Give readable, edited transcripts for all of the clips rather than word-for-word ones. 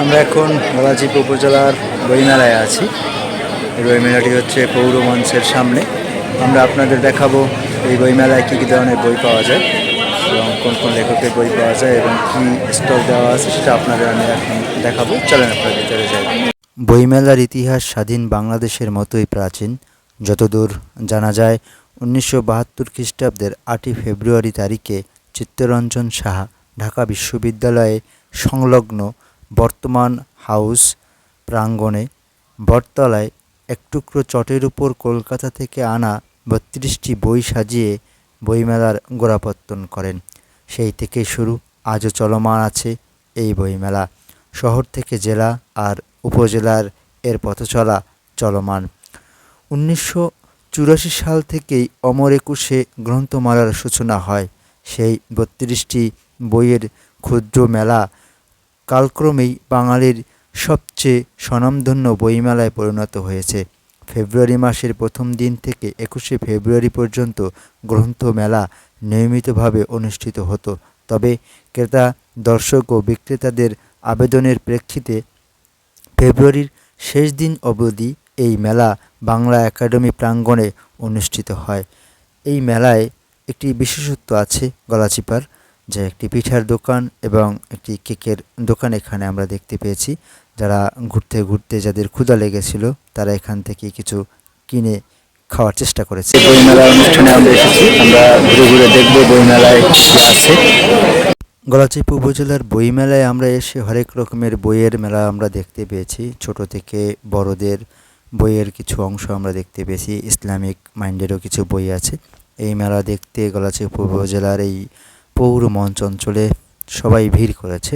আমরা এখন গলাচিপ উপজেলার বইমেলায় আছি। এই বইমেলাটি হচ্ছে পৌর মঞ্চের সামনে। আমরা আপনাদের দেখাবো এই বইমেলায় কী কী ধরনের বই পাওয়া যায় এবং কোন কোন লেখকের বই পাওয়া যায় এবং কী স্টল দেওয়া আছে সেটা আপনাদের আমি এখন দেখাবো। চলেন আপনার ভিতরে যাই। বইমেলার ইতিহাস স্বাধীন বাংলাদেশের মতোই প্রাচীন। যতদূর জানা যায় 1972 খ্রিস্টাব্দের 8ই ফেব্রুয়ারি তারিখে চিত্তরঞ্জন সাহা ঢাকা বিশ্ববিদ্যালয়ে সংলগ্ন বর্তমান হাউস প্রাঙ্গণে বটতলায় এক টুকরো চটের উপর কলকাতা থেকে আনা 32টি বই সাজিয়ে বইমেলার গোড়াপত্তন করেন। সেই থেকে শুরু, আজও চলমান আছে এই বইমেলা। শহর থেকে জেলা আর উপজেলার এর পথচলা চলমান। 1984 সাল থেকেই অমর একুশে গ্রন্থমালার সূচনা হয়। সেই 32টি বইয়ের ক্ষুদ্র মেলা কালক্রমেই বাঙালির সবচেয়ে স্বনামধন্য বইমেলায় পরিণত হয়েছে। ফেব্রুয়ারি মাসের প্রথম দিন থেকে 21শে ফেব্রুয়ারি পর্যন্ত গ্রন্থমেলা নিয়মিতভাবে অনুষ্ঠিত হতো। তবে ক্রেতা, দর্শক ও বিক্রেতাদের আবেদনের প্রেক্ষিতে ফেব্রুয়ারির শেষ দিন অবধি এই মেলা বাংলা একাডেমি প্রাঙ্গণে অনুষ্ঠিত হয়। এই মেলায় একটি বিশেষত্ব আছে গলাচিপার, যে একটি পিঠার দোকান এবং একটি কেকের দোকান এখানে আমরা দেখতে পেয়েছি। যারা ঘুরতে ঘুরতে যাদের ক্ষুধা লেগেছিল তারা এখান থেকে কিছু কিনে খাওয়ার চেষ্টা করেছে। বইমেলার অনুষ্ঠানে আমরা এসেছি, আমরা ঘুরে ঘুরে দেখবো বইমেলায় কী আছে। গলাচিপ উপজেলার বইমেলায় আমরা এসে হরেক রকমের বইয়ের মেলা আমরা দেখতে পেয়েছি। ছোট থেকে বড়দের বইয়ের কিছু অংশ আমরা দেখতে পেয়েছি, ইসলামিক মাইন্ডেরও কিছু বই আছে। এই মেলা দেখতে গলাচিপ উপজেলার এই পৌর মঞ্চ অঞ্চলে সবাই ভিড় করেছে,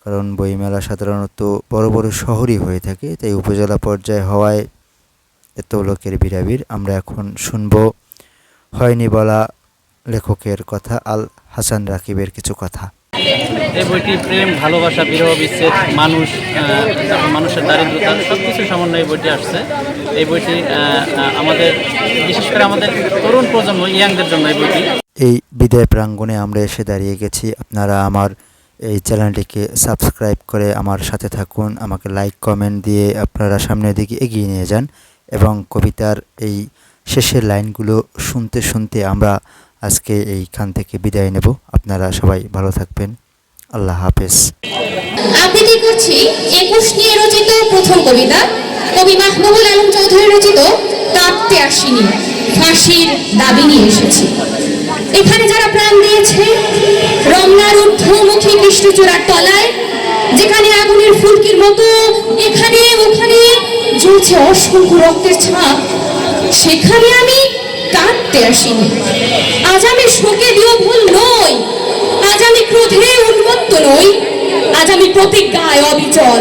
কারণ বইমেলা সাধারণত বড় বড় শহরই হয়ে থাকে, তাই উপজেলা পর্যায়ে হওয়ায় এত লোকের ভিড়াভিড়। আমরা এখন শুনবো হয়নি বলা লেখকের কথা, আল হাসান রাকিবের কিছু কথা। এই বইটি প্রেম, ভালোবাসা, বিরহ, বিচ্ছেদ, মানুষের দারিদ্রতা সব কিছু সমন্বয়ে বইটি আসছে। এই বইটি আমাদের বিশেষ করে আমাদের তরুণ প্রজন্ম, ইয়াংদের জন্য এই বইটি। এই বিদায় প্রাঙ্গণে আমরা এসে দাঁড়িয়ে গেছি। আপনারা আমার এই চ্যানেলটিকে সাবস্ক্রাইব করে আমার সাথে থাকুন, আমাকে লাইক কমেন্ট দিয়ে আপনারা সামনের দিকে এগিয়ে নিয়ে যান এবং কবিতার এই শেষের লাইনগুলো শুনতে শুনতে আমরা আজকে এইখান থেকে বিদায় নেব। আপনারা সবাই ভালো থাকবেন। আল্লাহ হাফেজ। আবৃত্তি করছি 21 নিয়ে রচিত প্রথম কবিতা, কবি মাহবুবুল আলম চৌধুরী রচিত কাঁদতে আসিনি, ফাঁসির দাবি নিয়ে এসেছি। এখানে যারা প্রাণ দিয়েছে রমনার ঊর্ধ্বমুখী কৃষ্ণচূড়ার তলায়, যেখানে আগুনের ফুলকির মতো এখানে ওখানে ঝুলছে অসংখ্য রক্তের ছাপ, সেখানে আমি কাঁদতে আসিনি। আজ আমি শোকে বিহ্বল নই, আজ আমি ক্রোধে উন্মত্ত নই, আজ আমি প্রতিজ্ঞায় অবিচল।